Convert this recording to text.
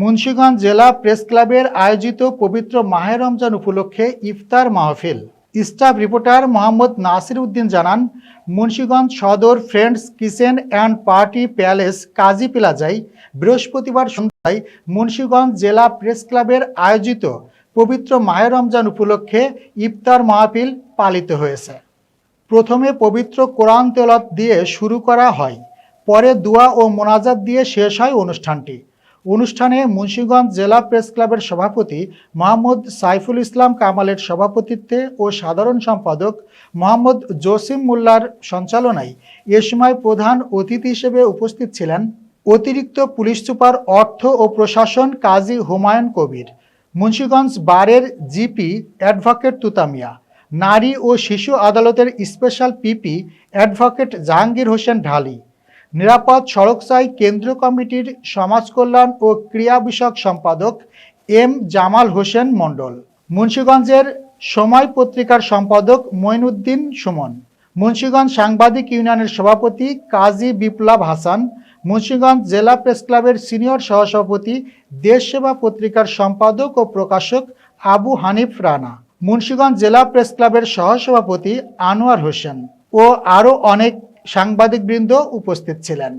মুন্সিগঞ্জ জেলা প্রেস ক্লাবের আয়োজিত পবিত্র মাহে রমজান উপলক্ষে ইফতার মাহফিল। স্টাফ রিপোর্টার মোহাম্মদ নাসির উদ্দিন জানান, Munshiganj Sadar friends kitchen and party palace Kazi প্লাজায় বৃহস্পতিবার সন্ধ্যায় মুন্সিগঞ্জ জেলা প্রেস ক্লাবের আয়োজিত পবিত্র মাহে রমজান উপলক্ষে ইফতার মাহফিল পালিত হয়েছে। প্রথমে পবিত্র কোরআন তেলাওয়াত দিয়ে শুরু করা হয়, পরে দোয়া ও মোনাজাত দিয়ে শেষ হয় অনুষ্ঠানটি। অনুষ্ঠানে মুন্সিগঞ্জ জেলা প্রেস ক্লাবের সভাপতি মোহাম্মদ সাইফুল ইসলাম কামালের সভাপতিত্বে ও সাধারণ সম্পাদক মোহাম্মদ জসিম মোল্লার সঞ্চালনায় এ সময় প্রধান অতিথি হিসেবে উপস্থিত ছিলেন অতিরিক্ত পুলিশ সুপার অর্থ ও প্রশাসন কাজী হুমায়ুন কবির, মুন্সিগঞ্জ বারের জিপি অ্যাডভোকেট তুতামিয়া, নারী ও শিশু আদালতের special PP advocate Jahangir Hossain Dhali, নিরাপদ সড়কসাই কেন্দ্রীয় কমিটির সমাজ কল্যাণ ও ক্রিয়া বিষয়ক সম্পাদক এম জামাল হোসেন মণ্ডল, মুন্সিগঞ্জের সময় পত্রিকার সম্পাদক মঈনুদ্দিন সুমন, মুন্সিগঞ্জ সাংবাদিক ইউনিয়নের সভাপতি কাজী বিপ্লব হাসান, মুন্সিগঞ্জ জেলা প্রেস ক্লাবের সিনিয়র সহসভাপতি দেশ সেবা পত্রিকার সম্পাদক ও প্রকাশক আবু হানিফ রানা, মুন্সিগঞ্জ জেলা প্রেস ক্লাবের সহসভাপতি আনোয়ার হোসেন ও আরও অনেক সাংবাদিকবৃন্দ উপস্থিত ছিলেন।